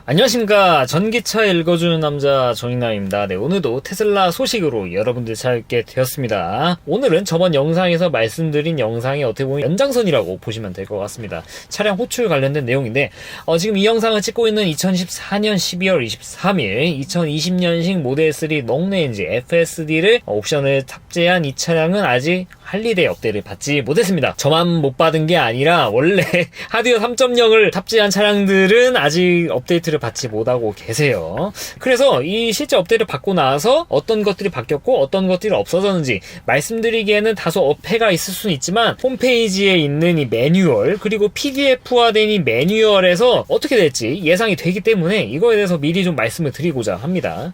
안녕하십니까. 전기차 읽어주는 남자 정인남입니다. 네, 오늘도 테슬라 소식으로 여러분들 찾게 되었습니다. 오늘은 저번 영상에서 말씀드린 영상이 어떻게 보면 연장선이라고 보시면 될 것 같습니다. 차량 호출 관련된 내용인데 지금 이 영상을 찍고 있는 2014년 12월 23일 2020년식 모델 3 롱레인지 FSD를 옵션을 탑재한 이 차량은 아직 할리데이 업데이트를 받지 못했습니다. 저만 못 받은 게 아니라 원래 하드웨어 3.0을 탑재한 차량들은 아직 업데이트를 받지 못하고 계세요. 그래서 이 실제 업데이트를 받고 나서 어떤 것들이 바뀌었고 어떤 것들이 없어졌는지 말씀드리기에는 다소 어폐가 있을 수는 있지만 홈페이지에 있는 이 매뉴얼 그리고 PDF화된 이 매뉴얼에서 어떻게 될지 예상이 되기 때문에 이거에 대해서 미리 좀 말씀을 드리고자 합니다.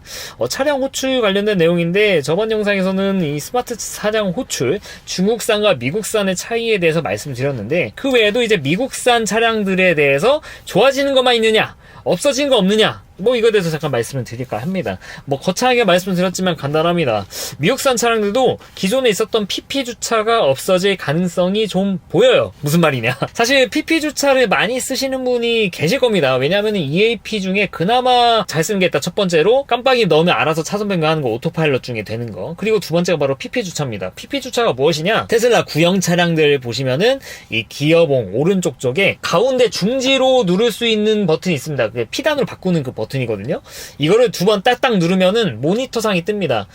차량 호출 관련된 내용인데 저번 영상에서는 이 스마트 차량 호출 중국산과 미국산의 차이에 대해서 말씀드렸는데 그 외에도 이제 미국산 차량들에 대해서 좋아지는 것만 있느냐 없어진 거 없느냐 이거에 대해서 잠깐 말씀을 드릴까 합니다. 거창하게 말씀드렸지만 간단합니다. 미국산 차량들도 기존에 있었던 PP 주차가 없어질 가능성이 좀 보여요. 무슨 말이냐? 사실 PP 주차를 많이 쓰시는 분이 계실 겁니다. 왜냐하면 EAP 중에 그나마 잘 쓰는 게 있다. 첫 번째로 깜빡이 넣으면 알아서 차선 변경하는 거 오토파일럿 중에 되는 거. 그리고 두 번째가 바로 PP 주차입니다. PP 주차가 무엇이냐? 테슬라 구형 차량들 보시면은 이 기어봉 오른쪽 쪽에 가운데 중지로 누를 수 있는 버튼이 있습니다. P단으로 바꾸는 그 버튼이거든요. 이거를 두 번 딱딱 누르면은 모니터상이 뜹니다.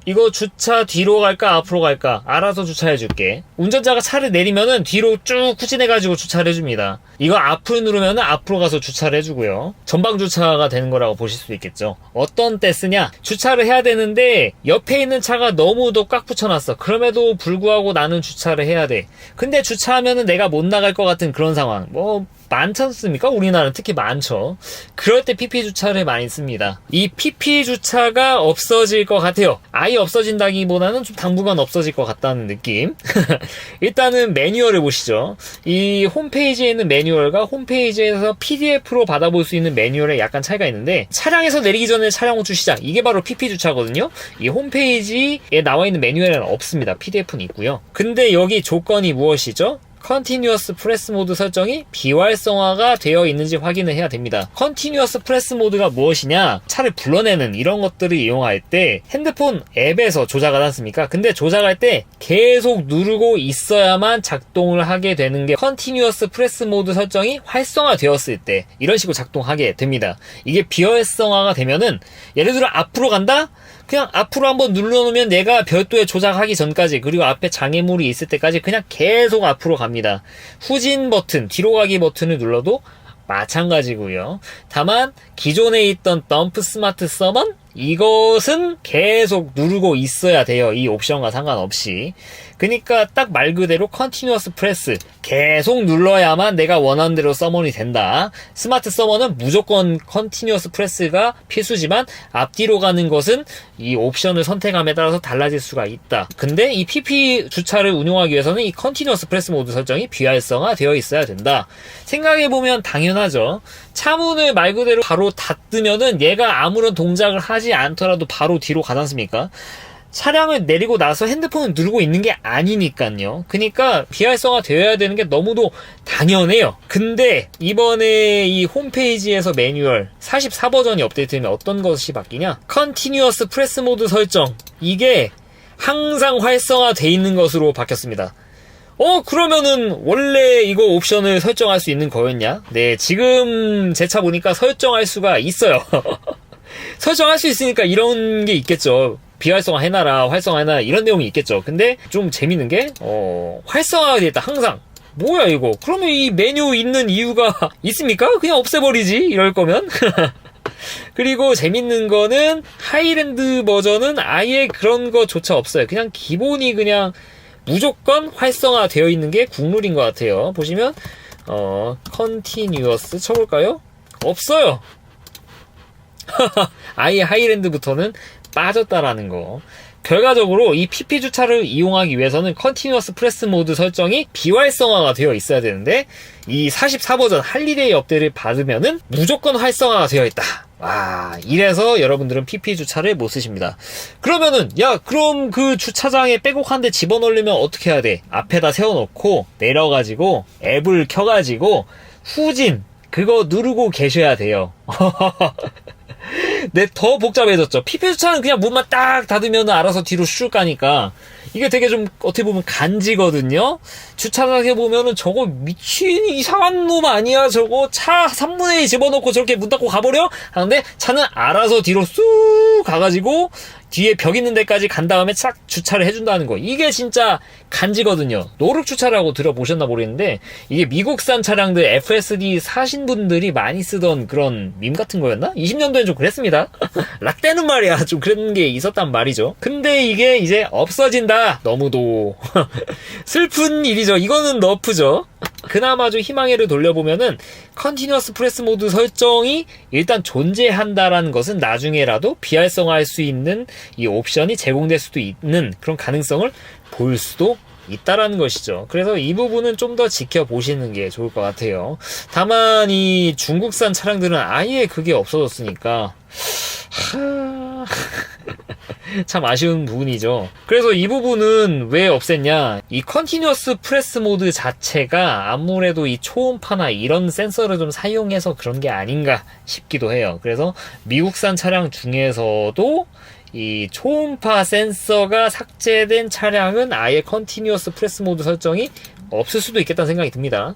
이거 주차 뒤로 갈까 앞으로 갈까 알아서 주차해 줄게. 운전자가 차를 내리면은 뒤로 쭉 후진해 가지고 주차를 해줍니다. 이거 앞을 누르면은 앞으로 가서 주차를 해주고요. 전방 주차가 되는 거라고 보실 수 있겠죠. 어떤 때 쓰냐? 주차를 해야 되는데 옆에 있는 차가 너무도 꽉 붙여놨어. 그럼에도 불구하고 나는 주차를 해야 돼. 근데 주차하면은 내가 못 나갈 것 같은 그런 상황. 많지 않습니까? 우리나라는 특히 많죠. 그럴 때 PP 주차를 많이 씁니다. 이 PP 주차가 없어질 것 같아요. 아예 없어진다기보다는 좀 당분간 없어질 것 같다는 느낌. 일단은 매뉴얼을 보시죠. 이 홈페이지에 있는 매뉴얼과 홈페이지에서 PDF로 받아볼 수 있는 매뉴얼에 약간 차이가 있는데 차량에서 내리기 전에 차량 호출 시작 이게 바로 PP 주차거든요. 이 홈페이지에 나와 있는 매뉴얼에는 없습니다. PDF는 있고요. 근데 여기 조건이 무엇이죠? 컨티뉴어스 프레스 모드 설정이 비활성화가 되어 있는지 확인을 해야 됩니다. 컨티뉴어스 프레스 모드가 무엇이냐? 차를 불러내는 이런 것들을 이용할 때 핸드폰 앱에서 조작을 않습니까? 근데 조작할 때 계속 누르고 있어야만 작동을 하게 되는 게 컨티뉴어스 프레스 모드 설정이 활성화되었을 때 이런 식으로 작동하게 됩니다. 이게 비활성화가 되면은 예를 들어 앞으로 간다? 그냥 앞으로 한번 눌러놓으면 내가 별도의 조작하기 전까지 그리고 앞에 장애물이 있을 때까지 그냥 계속 앞으로 갑니다. 후진 버튼, 뒤로 가기 버튼을 눌러도 마찬가지고요. 다만 기존에 있던 덤프 스마트 서먼 이것은 계속 누르고 있어야 돼요. 이 옵션과 상관없이. 그러니까 딱 말 그대로 컨티뉴어스 프레스 계속 눌러야만 내가 원하는 대로 서먼이 된다. 스마트 서먼은 무조건 컨티뉴어스 프레스가 필수지만 앞뒤로 가는 것은 이 옵션을 선택함에 따라서 달라질 수가 있다. 근데 이 PP 주차를 운용하기 위해서는 이 컨티뉴어스 프레스 모드 설정이 비활성화 되어 있어야 된다. 생각해보면 당연하죠. 차문을 말 그대로 바로 닫으면은 얘가 아무런 동작을 하지 않더라도 바로 뒤로 가지 않습니까? 차량을 내리고 나서 핸드폰을 누르고 있는 게 아니니까요. 그러니까 비활성화 되어야 되는 게 너무도 당연해요. 근데 이번에 이 홈페이지에서 매뉴얼 44버전이 업데이트되면 어떤 것이 바뀌냐? 컨티뉴어스 프레스 모드 설정 이게 항상 활성화돼 있는 것으로 바뀌었습니다. 그러면은 원래 이거 옵션을 설정할 수 있는 거였냐? 네, 지금 제 차 보니까 설정할 수가 있어요. 설정할 수 있으니까 이런 게 있겠죠. 비활성화 해놔라, 활성화 해놔라 이런 내용이 있겠죠. 근데 좀 재밌는 게 활성화가 되어 있다 항상. 뭐야 이거? 그러면 이 메뉴 있는 이유가 있습니까? 그냥 없애버리지 이럴 거면. 그리고 재밌는 거는 하이랜드 버전은 아예 그런 거조차 없어요. 그냥 기본이 그냥 무조건 활성화 되어 있는 게 국룰인 것 같아요. 보시면 컨티뉴어스 쳐볼까요? 없어요. 아예 하이랜드부터는 빠졌다라는 거. 결과적으로 이 PP 주차를 이용하기 위해서는 컨티뉴어스 프레스 모드 설정이 비활성화가 되어 있어야 되는데 이 44버전 할리데이 업데이트를 받으면은 무조건 활성화가 되어 있다. 이래서 여러분들은 PP 주차를 못 쓰십니다. 그러면은 그럼 그 주차장에 빼곡 한 대 집어넣으려면 어떻게 해야 돼? 앞에다 세워놓고 내려가지고 앱을 켜가지고 후진 그거 누르고 계셔야 돼요. 네, 더 복잡해졌죠. PP 주차는 그냥 문만 딱 닫으면 알아서 뒤로 슉 가니까 이게 되게 좀 어떻게 보면 간지거든요. 주차장에 보면은 저거 미친 이상한 놈 아니야? 저거 차 3분의 2 집어넣고 저렇게 문 닫고 가버려? 하는데 차는 알아서 뒤로 쑥 가가지고 뒤에 벽 있는 데까지 간 다음에 싹 주차를 해준다는 거. 이게 진짜 간지거든요. 노룩 주차라고 들어보셨나 모르겠는데 이게 미국산 차량들 FSD 사신 분들이 많이 쓰던 그런 밈 같은 거였나? 20년도엔 좀 그랬습니다. 라떼는 말이야. 좀 그런 게 있었단 말이죠. 근데 이게 이제 없어진다. 너무도 슬픈 일이죠. 이거는 너프죠. 그나마 좀 희망회를 돌려보면은 컨티뉴어스 프레스 모드 설정이 일단 존재한다라는 것은 나중에라도 비활성화할 수 있는 이 옵션이 제공될 수도 있는 그런 가능성을 볼 수도 있다라는 것이죠. 그래서 이 부분은 좀 더 지켜보시는 게 좋을 것 같아요. 다만 이 중국산 차량들은 아예 그게 없어졌으니까 참 아쉬운 부분이죠. 그래서 이 부분은 왜 없앴냐, 이 컨티뉴어스 프레스 모드 자체가 아무래도 이 초음파나 이런 센서를 좀 사용해서 그런 게 아닌가 싶기도 해요. 그래서 미국산 차량 중에서도 이 초음파 센서가 삭제된 차량은 아예 컨티뉴어스 프레스 모드 설정이 없을 수도 있겠다는 생각이 듭니다.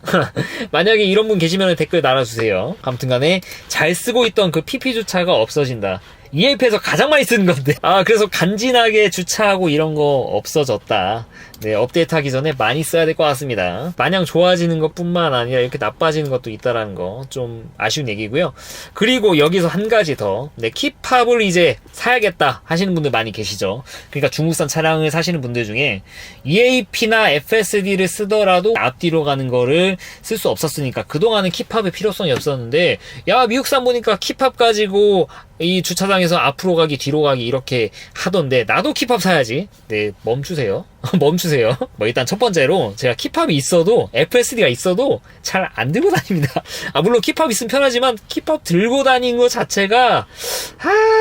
만약에 이런 분 계시면 댓글 달아주세요. 아무튼간에 잘 쓰고 있던 그 PP 주차가 없어진다. EAP에서 가장 많이 쓰는 건데. 그래서 간지나게 주차하고 이런 거 없어졌다. 네, 업데이트하기 전에 많이 써야 될 것 같습니다. 마냥 좋아지는 것뿐만 아니라 이렇게 나빠지는 것도 있다라는 거 좀 아쉬운 얘기고요. 그리고 여기서 한 가지 더. 네, 키팝을 이제 사야겠다 하시는 분들 많이 계시죠. 그러니까 중국산 차량을 사시는 분들 중에 EAP나 FSD를 쓰더라도 앞뒤로 가는 거를 쓸 수 없었으니까 그동안은 키팝의 필요성이 없었는데, 야, 미국산 보니까 키팝 가지고 이 주차장에서 앞으로 가기 뒤로 가기 이렇게 하던데 나도 키팝 사야지. 네, 멈추세요. 멈추세요. 일단 첫 번째로 제가 키팝이 있어도 FSD가 있어도 잘 안 들고 다닙니다. 물론 키팝 있으면 편하지만 키팝 들고 다니는 것 자체가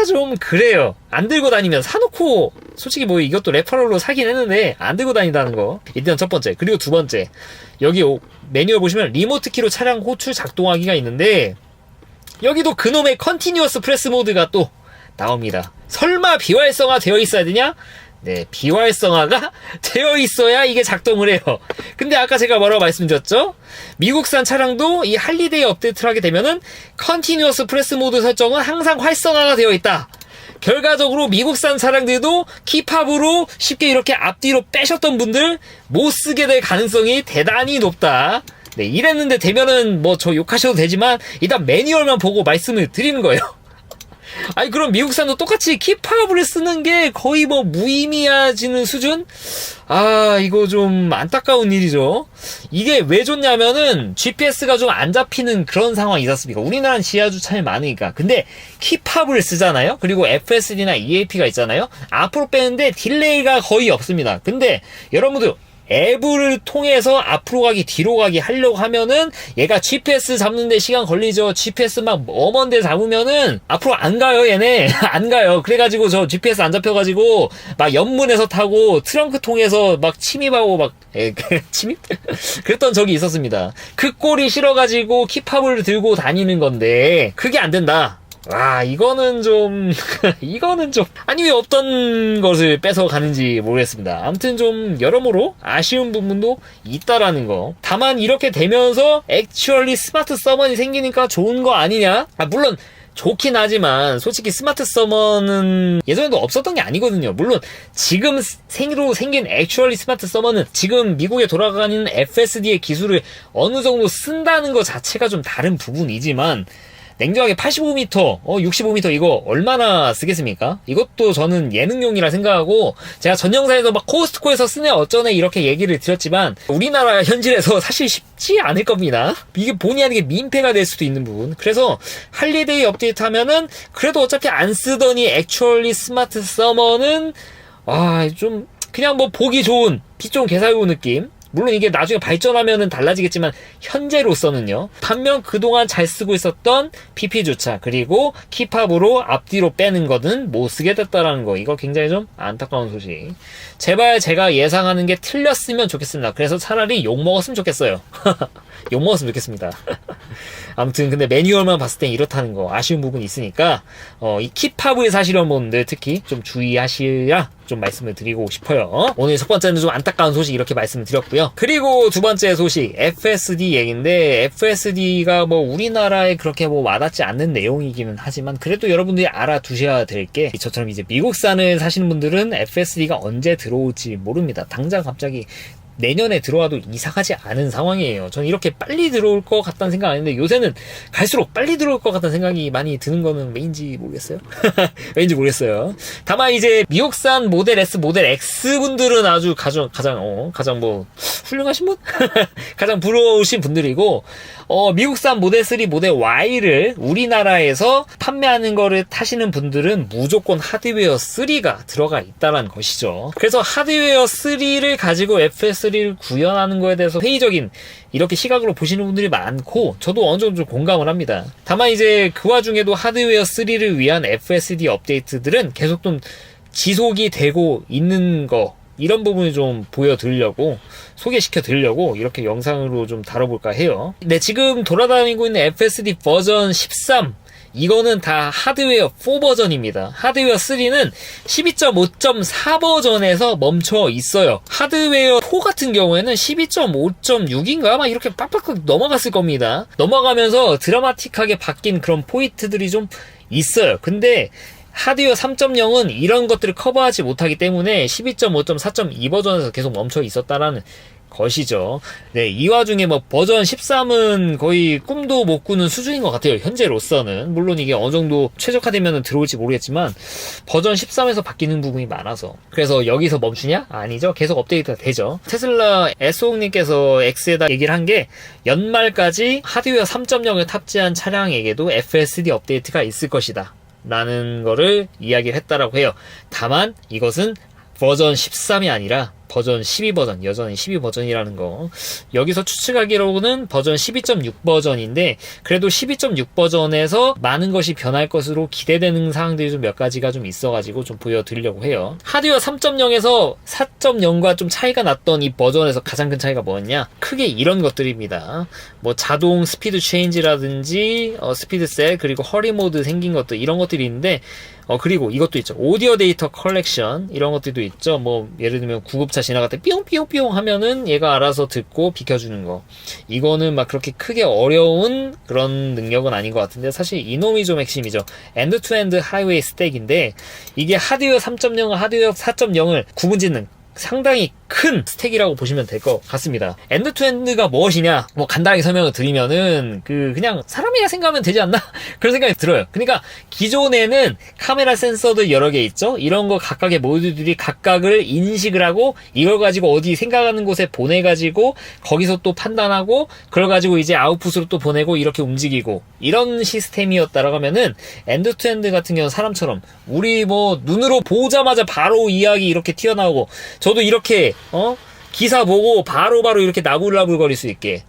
좀 그래요. 안 들고 다니면 사놓고 솔직히 이것도 레퍼럴로 사긴 했는데 안 들고 다닌다는 거. 일단 첫 번째. 그리고 두 번째, 여기 매뉴얼 보시면 리모트 키로 차량 호출 작동하기가 있는데 여기도 그놈의 컨티뉴어스 프레스 모드가 또 나옵니다. 설마 비활성화 되어 있어야 되냐? 네, 비활성화가 되어 있어야 이게 작동을 해요. 근데 아까 제가 뭐라고 말씀드렸죠? 미국산 차량도 이 할리데이 업데이트를 하게 되면은 컨티뉴어스 프레스 모드 설정은 항상 활성화가 되어 있다. 결과적으로 미국산 차량들도 키팝으로 쉽게 이렇게 앞뒤로 빼셨던 분들 못 쓰게 될 가능성이 대단히 높다. 네, 이랬는데 되면은 저 욕하셔도 되지만 일단 매뉴얼만 보고 말씀을 드리는 거예요. 그럼 미국산도 똑같이 키팝을 쓰는 게 거의 무의미해지는 수준? 이거 좀 안타까운 일이죠. 이게 왜 좋냐면은 GPS가 좀 안 잡히는 그런 상황이 있었습니까? 우리나라는 지하주차에 많으니까. 근데 키팝을 쓰잖아요? 그리고 FSD나 EAP가 있잖아요? 앞으로 빼는데 딜레이가 거의 없습니다. 근데 여러분들 앱을 통해서 앞으로 가기 뒤로 가기 하려고 하면은 얘가 GPS 잡는데 시간 걸리죠. GPS 막 먼 데 잡으면은 앞으로 안 가요, 얘네. 안 가요. 그래가지고 저 GPS 안 잡혀가지고 막 연문에서 타고 트렁크 통해서 막 침입하고 침입? 그랬던 적이 있었습니다. 그 꼴이 싫어가지고 키팝을 들고 다니는 건데 그게 안 된다. 이거는 좀 아니 왜 없던 것을 뺏어 가는지 모르겠습니다. 아무튼 좀 여러모로 아쉬운 부분도 있다라는 거. 다만 이렇게 되면서 액츄얼리 스마트 서먼이 생기니까 좋은 거 아니냐? 물론 좋긴 하지만 솔직히 스마트 서머는 예전에도 없었던 게 아니거든요. 물론 지금 새로 생긴 액츄얼리 스마트 서머는 지금 미국에 돌아가는 FSD의 기술을 어느 정도 쓴다는 것 자체가 좀 다른 부분이지만 냉정하게 85m, 65m 이거 얼마나 쓰겠습니까? 이것도 저는 예능용이라 생각하고 제가 전 영상에서 막 코스트코에서 쓰네 어쩌네 이렇게 얘기를 드렸지만 우리나라 현실에서 사실 쉽지 않을 겁니다. 이게 본의 아니게 민폐가 될 수도 있는 부분. 그래서 할리데이 업데이트 하면은 그래도 어차피 안 쓰더니 액츄얼리 스마트 서머는 좀 그냥 보기 좋은 비 좋은 개살구 느낌. 물론 이게 나중에 발전하면은 달라지겠지만 현재로서는요. 반면 그동안 잘 쓰고 있었던 PP 주차 그리고 키팝으로 앞뒤로 빼는 거는 못 쓰게 됐다라는 거. 이거 굉장히 좀 안타까운 소식. 제발 제가 예상하는 게 틀렸으면 좋겠습니다. 그래서 차라리 욕 먹었으면 좋겠어요. 욕 먹었으면 좋겠습니다. 아무튼 근데 매뉴얼만 봤을 땐 이렇다는 거 아쉬운 부분이 있으니까 이 키팝을 사시려는 분들 특히 좀 주의하시라 좀 말씀을 드리고 싶어요. 오늘 첫 번째는 좀 안타까운 소식 이렇게 말씀을 드렸고요. 그리고 두 번째 소식 FSD 얘기인데 FSD가 뭐 우리나라에 그렇게 뭐 와닿지 않는 내용이기는 하지만 그래도 여러분들이 알아두셔야 될 게 저처럼 이제 미국산을 사시는 분들은 FSD가 언제 들어올지 모릅니다. 당장 갑자기 내년에 들어와도 이상하지 않은 상황이에요. 저는 이렇게 빨리 들어올 것 같다는 생각 안 했는데 요새는 갈수록 빨리 들어올 것 같다는 생각이 많이 드는 거는 왜인지 모르겠어요. 왜인지 모르겠어요. 다만 이제 미국산 모델 S, 모델 X 분들은 아주 가장 뭐 훌륭하신 분? 가장 부러우신 분들이고 미국산 모델 3, 모델 Y를 우리나라에서 판매하는 거를 타시는 분들은 무조건 하드웨어 3가 들어가 있다는 것이죠. 그래서 하드웨어 3를 가지고 FS3를 구현하는 거에 대해서 회의적인 이렇게 시각으로 보시는 분들이 많고 저도 어느 정도 좀 공감을 합니다. 다만 이제 그 와중에도 하드웨어 3를 위한 FSD 업데이트들은 계속 좀 지속이 되고 있는 거 이런 부분을 좀 보여드리려고 소개시켜 드리려고 이렇게 영상으로 좀 다뤄볼까 해요. 네, 지금 돌아다니고 있는 FSD 버전 13 이거는 다 하드웨어 4 버전입니다. 하드웨어 3는 12.5.4 버전에서 멈춰 있어요. 하드웨어 4 같은 경우에는 12.5.6인가 막 이렇게 빡빡 넘어갔을 겁니다. 넘어가면서 드라마틱하게 바뀐 그런 포인트들이 좀 있어요. 근데 하드웨어 3.0은 이런 것들을 커버하지 못하기 때문에 12.5.4.2 버전에서 계속 멈춰 있었다라는 것이죠. 네, 이 와중에 뭐 버전 13은 거의 꿈도 못 꾸는 수준인 것 같아요. 현재로서는. 물론 이게 어느 정도 최적화되면 들어올지 모르겠지만 버전 13에서 바뀌는 부분이 많아서 그래서 여기서 멈추냐? 아니죠. 계속 업데이트가 되죠. 테슬라 S홍님께서 X에다 얘기를 한 게 연말까지 하드웨어 3.0을 탑재한 차량에게도 FSD 업데이트가 있을 것이다 라는 거를 이야기를 했다라고 해요. 다만 이것은 버전 13이 아니라 버전 12 버전, 여전히 12 버전이라는 거. 여기서 추측하기로는 버전 12.6 버전인데 그래도 12.6 버전에서 많은 것이 변할 것으로 기대되는 사항들이 좀 몇 가지가 좀 있어가지고 좀 보여드리려고 해요. 하드웨어 3.0에서 4.0과 좀 차이가 났던 이 버전에서 가장 큰 차이가 뭐였냐? 크게 이런 것들입니다. 뭐 자동 스피드 체인지라든지 스피드 셀 그리고 허리 모드 생긴 것들 이런 것들이 있는데 그리고 이것도 있죠. 오디오 데이터 컬렉션 이런 것들도 있죠. 뭐 예를 들면 구급차 지나갈 때 삐용삐용삐용 하면은 얘가 알아서 듣고 비켜주는 거. 이거는 막 그렇게 크게 어려운 그런 능력은 아닌 것 같은데 사실 이놈이 좀 핵심이죠. 엔드-투-엔드 하이웨이 스택인데 이게 하드웨어 3.0과 하드웨어 4.0을 구분짓는 상당히 큰 스택이라고 보시면 될 것 같습니다. 엔드-투-엔드가 무엇이냐? 뭐 간단하게 설명을 드리면은 그냥 사람이라 생각하면 되지 않나? 그런 생각이 들어요. 그러니까 기존에는 카메라 센서도 여러 개 있죠? 이런 거 각각의 모듈들이 각각을 인식을 하고 이걸 가지고 어디 생각하는 곳에 보내가지고 거기서 또 판단하고 그걸 가지고 이제 아웃풋으로 또 보내고 이렇게 움직이고 이런 시스템이었다라고 하면은 엔드-투-엔드 같은 경우는 사람처럼 우리 뭐 눈으로 보자마자 바로 이야기 이렇게 튀어나오고 저도 이렇게 기사 보고 바로바로 이렇게 나불나불거릴 수 있게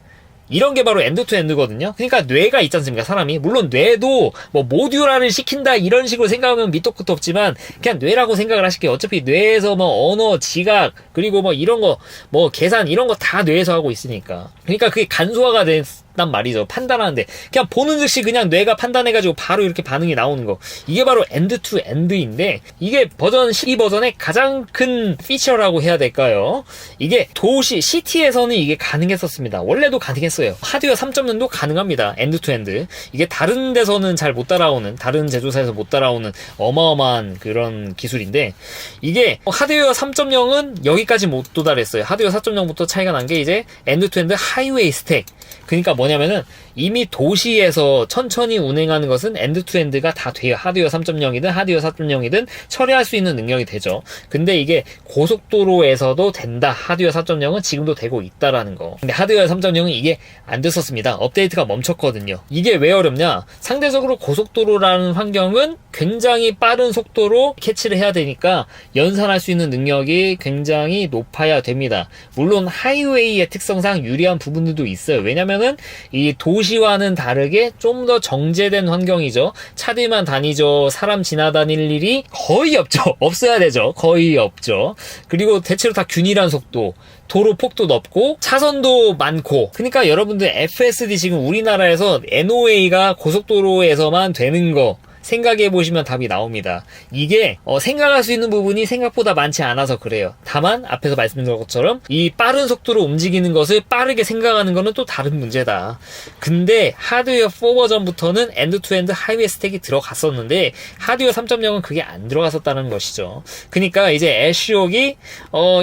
이런 게 바로 엔드-투-엔드거든요. 그러니까 뇌가 있지 않습니까, 사람이. 물론 뇌도 뭐 모듈화를 시킨다 이런 식으로 생각하면 밑도 끝도 없지만 그냥 뇌라고 생각을 하실게요. 어차피 뇌에서 뭐 언어, 지각 그리고 뭐 이런 거 뭐 계산 이런 거 다 뇌에서 하고 있으니까. 그러니까 그게 간소화가 된단 말이죠. 판단하는데 그냥 보는 즉시 그냥 뇌가 판단해가지고 바로 이렇게 반응이 나오는 거. 이게 바로 엔드-투-엔드인데 이게 버전 12 버전의 가장 큰 피처라고 해야 될까요? 이게 도시 시티에서는 이게 가능했었습니다. 원래도 가능했어요. 하드웨어 3.0도 가능합니다. 엔드-투-엔드. 이게 다른 데서는 잘 못 따라오는 다른 제조사에서 못 따라오는 어마어마한 그런 기술인데 이게 하드웨어 3.0은 여기까지 못 도달했어요. 하드웨어 4.0부터 차이가 난 게 이제 엔드-투-엔드 하이웨이 스택. 그러니까 뭐냐면은 이미 도시에서 천천히 운행하는 것은 엔드-투-엔드가 다 돼요. 하드웨어 3.0이든 하드웨어 4.0이든 처리할 수 있는 능력이 되죠. 근데 이게 고속도로에서도 된다. 하드웨어 4.0은 지금도 되고 있다라는 거. 근데 하드웨어 3.0은 이게 안 됐었습니다. 업데이트가 멈췄거든요. 이게 왜 어렵냐? 상대적으로 고속도로라는 환경은 굉장히 빠른 속도로 캐치를 해야 되니까 연산할 수 있는 능력이 굉장히 높아야 됩니다. 물론 하이웨이의 특성상 유리한 부분들도 있어요. 왜냐면은 이 도시와는 다르게 좀 더 정제된 환경이죠. 차들만 다니죠. 사람 지나다닐 일이 거의 없죠. 없어야 되죠. 거의 없죠. 그리고 대체로 다 균일한 속도, 도로 폭도 넓고 차선도 많고, 그러니까 여러분들 FSD 지금 우리나라에서 NOA가 고속도로에서만 되는 거 생각해보시면 답이 나옵니다. 이게 생각할 수 있는 부분이 생각보다 많지 않아서 그래요. 다만 앞에서 말씀드린 것처럼 이 빠른 속도로 움직이는 것을 빠르게 생각하는 거는 또 다른 문제다. 근데 하드웨어 4 버전부터는 엔드-투-엔드 하이웨이 스택이 들어갔었는데 하드웨어 3.0은 그게 안 들어갔었다는 것이죠. 그러니까 이제 애쉬옥이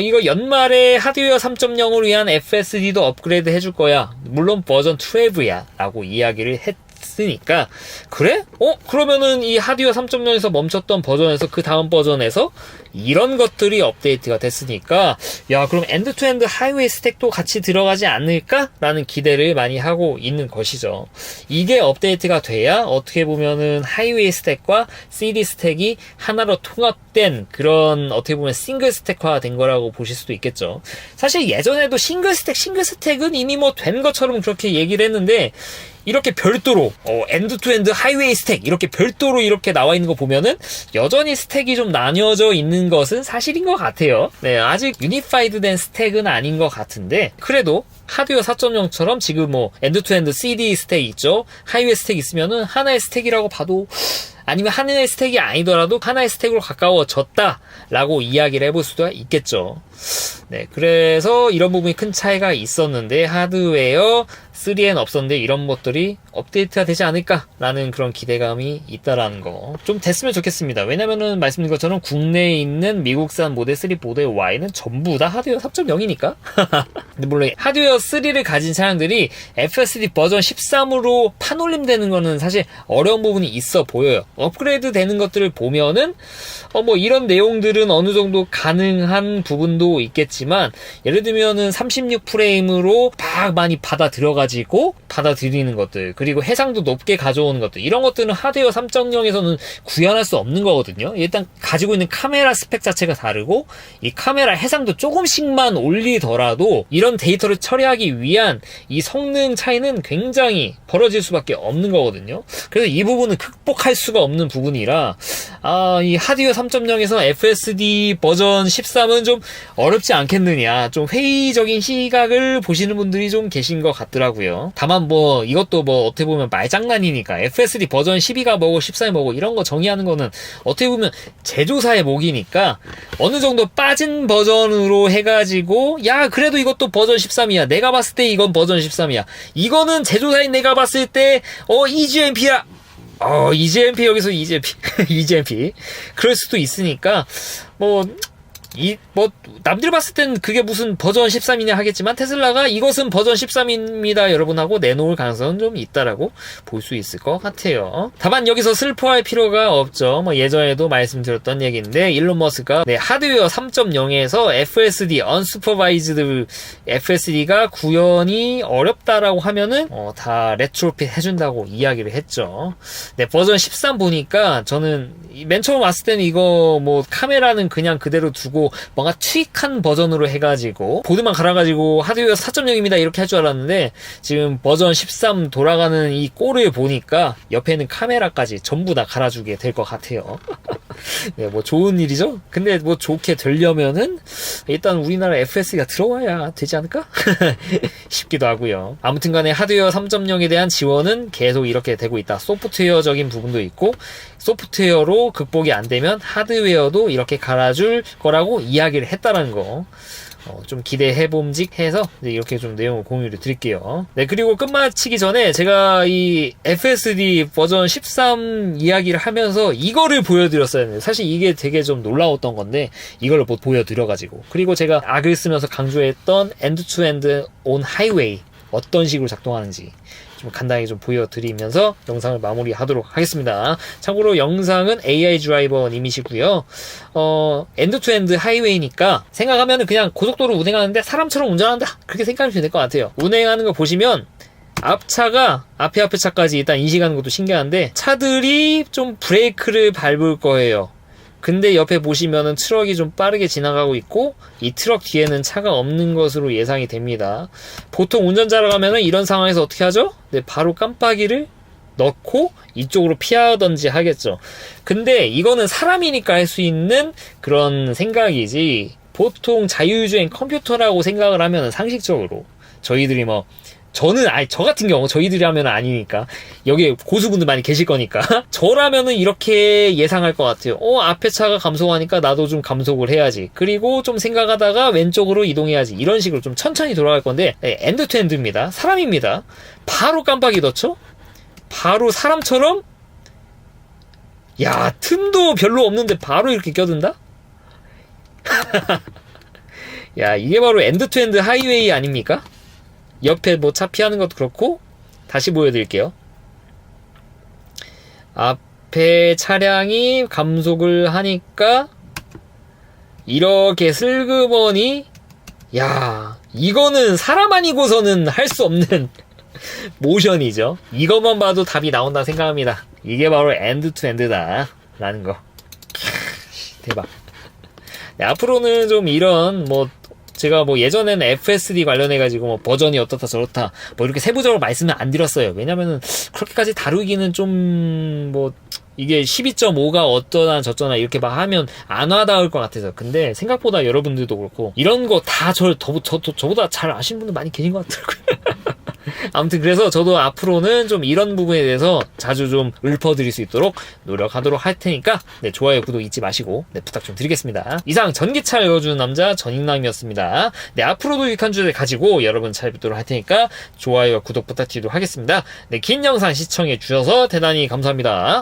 이거 연말에 하드웨어 3.0을 위한 FSD도 업그레이드 해줄 거야. 물론 버전 12야 라고 이야기를 했으니까, 그래? 그러면은 이 하드웨어 3.0에서 멈췄던 버전에서 그 다음 버전에서 이런 것들이 업데이트가 됐으니까, 야, 그럼 엔드-투-엔드 하이웨이 스택도 같이 들어가지 않을까? 라는 기대를 많이 하고 있는 것이죠. 이게 업데이트가 돼야 어떻게 보면은 하이웨이 스택과 CD 스택이 하나로 통합된 그런 어떻게 보면 싱글 스택화 된 거라고 보실 수도 있겠죠. 사실 예전에도 싱글 스택은 이미 뭐 된 것처럼 그렇게 얘기를 했는데, 이렇게 별도로 엔드-투-엔드 하이웨이 스택 이렇게 별도로 이렇게 나와 있는 거 보면은 여전히 스택이 좀 나뉘어져 있는 것은 사실인 것 같아요. 네, 아직 유니파이드 된 스택은 아닌 것 같은데, 그래도 하드웨어 4.0처럼 지금 뭐 엔드-투-엔드 CD 스택 있죠, 하이웨이 스택 있으면은 하나의 스택이라고 봐도, 아니면 하나의 스택이 아니더라도 하나의 스택으로 가까워졌다라고 이야기를 해볼 수도 있겠죠. 네, 그래서 이런 부분이 큰 차이가 있었는데 하드웨어 3엔 없었는데 이런 것들이 업데이트가 되지 않을까라는 그런 기대감이 있다라는 거 좀 됐으면 좋겠습니다. 왜냐면은 말씀드린 것처럼 국내에 있는 미국산 모델 3, 모델 Y는 전부 다 하드웨어 3.0이니까. 근데 물론 하드웨어 3를 가진 차량들이 FSD 버전 13으로 판올림되는 거는 사실 어려운 부분이 있어 보여요. 업그레이드 되는 것들을 보면은 뭐 이런 내용들은 어느 정도 가능한 부분도 있겠지만, 예를 들면은 36프레임으로 막 많이 받아들이는 것들, 그리고 해상도 높게 가져오는 것들, 이런 것들은 하드웨어 3.0에서는 구현할 수 없는 거거든요. 일단 가지고 있는 카메라 스펙 자체가 다르고, 이 카메라 해상도 조금씩만 올리더라도 이런 데이터를 처리하기 위한 이 성능 차이는 굉장히 벌어질 수밖에 없는 거거든요. 그래서 이 부분은 극복할 수가 없는 부분이라, 이 하드웨어 3.0에서 FSD 버전 13은 좀 어렵지 않겠느냐, 좀 회의적인 시각을 보시는 분들이 좀 계신 것 같더라고요. 다만 뭐 이것도 뭐 어떻게 보면 말장난이니까, FSD 버전 12가 뭐고 13이 뭐고 이런 거 정의하는 거는 어떻게 보면 제조사의 몫이니까, 어느 정도 빠진 버전으로 해가지고 야 그래도 이것도 버전 13이야, 내가 봤을 때 이건 버전 13이야, 이거는 제조사인 내가 봤을 때 EGMP야, EGMP 여기서 EGMP 그럴 수도 있으니까, 남들 봤을 땐 그게 무슨 버전 13이냐 하겠지만, 테슬라가 이것은 버전 13입니다 여러분 하고 내놓을 가능성은 좀 있다라고 볼 수 있을 것 같아요. 다만 여기서 슬퍼할 필요가 없죠. 예전에도 말씀드렸던 얘기인데, 일론 머스크가 하드웨어 3.0에서 FSD, Unsupervised FSD가 구현이 어렵다라고 하면은 다 레트로핏 해준다고 이야기를 했죠. 버전 13 보니까 저는 맨 처음 왔을 때는 이거 카메라는 그냥 그대로 두고 뭔가 트윅한 버전으로 해가지고 보드만 갈아가지고 하드웨어 4.0입니다 이렇게 할 줄 알았는데, 지금 버전 13 돌아가는 이 꼴을 보니까 옆에는 카메라까지 전부 다 갈아주게 될 것 같아요. 네, 좋은 일이죠. 근데 좋게 되려면은 일단 우리나라 FSD가 들어와야 되지 않을까 싶기도 하고요. 아무튼간에 하드웨어 3.0에 대한 지원은 계속 이렇게 되고 있다. 소프트웨어적인 부분도 있고, 소프트웨어로 극복이 안 되면 하드웨어도 이렇게 갈아줄 거라고 이야기를 했다라는 거 좀 기대해봄직해서 이렇게 좀 내용을 공유를 드릴게요. 네, 그리고 끝마치기 전에 제가 이 FSD 버전 13 이야기를 하면서 이거를 보여드렸어야 했는데, 사실 이게 되게 좀 놀라웠던 건데 이걸 보여드려가지고, 그리고 제가 악을 쓰면서 강조했던 엔드-투-엔드 온 하이웨이 어떤 식으로 작동하는지 좀 간단하게 좀 보여드리면서 영상을 마무리하도록 하겠습니다. 참고로 영상은 AI 드라이버 님이시고요. 엔드-투-엔드 하이웨이니까 생각하면은 그냥 고속도로 운행하는데 사람처럼 운전한다, 그렇게 생각하시면 될 것 같아요. 운행하는 거 보시면 앞차가 앞에 차까지 일단 인식하는 것도 신기한데, 차들이 좀 브레이크를 밟을 거예요. 근데 옆에 보시면은 트럭이 좀 빠르게 지나가고 있고, 이 트럭 뒤에는 차가 없는 것으로 예상이 됩니다. 보통 운전자라고 하면은 이런 상황에서 어떻게 하죠? 바로 깜빡이를 넣고 이쪽으로 피하던지 하겠죠. 근데 이거는 사람이니까 할 수 있는 그런 생각이지, 보통 자율주행 컴퓨터라고 생각을 하면 상식적으로 저희들이 저 같은 경우 저희들이 하면 아니니까 여기에 고수분들 많이 계실 거니까 저라면은 이렇게 예상할 것 같아요. 앞에 차가 감속하니까 나도 좀 감속을 해야지. 그리고 좀 생각하다가 왼쪽으로 이동해야지. 이런 식으로 좀 천천히 돌아갈 건데 엔드 투 엔드입니다. 사람입니다. 바로 깜빡이 넣죠? 바로 사람처럼 야, 틈도 별로 없는데 바로 이렇게 껴든다? 야, 이게 바로 엔드 투 엔드 하이웨이 아닙니까? 옆에 차 피하는 것도 그렇고. 다시 보여드릴게요. 앞에 차량이 감속을 하니까 이렇게 슬그머니, 야, 이거는 사람 아니고서는 할 수 없는 모션이죠. 이것만 봐도 답이 나온다 생각합니다. 이게 바로 엔드 투 엔드다 라는 거. 대박. 네, 앞으로는 좀 이런 제가 예전에는 FSD 관련해가지고 버전이 어떻다 저렇다 이렇게 세부적으로 말씀을 안 드렸어요. 왜냐면은 그렇게까지 다루기는 좀 이게 12.5가 어쩌나 저쩌나 이렇게 하면 안 와닿을 것 같아서. 근데 생각보다 여러분들도 그렇고 이런 거 다 저보다 잘 아시는 분들 많이 계신 것 같더라고요. 아무튼 그래서 저도 앞으로는 좀 이런 부분에 대해서 자주 좀 읊어드릴 수 있도록 노력하도록 할 테니까 좋아요, 구독 잊지 마시고 부탁 좀 드리겠습니다. 이상 전기차 읽어주는 남자 전익남이었습니다. 앞으로도 유익한 주제 가지고 여러분 찾아뵙도록 할 테니까 좋아요와 구독 부탁드리도록 하겠습니다. 긴 영상 시청해 주셔서 대단히 감사합니다.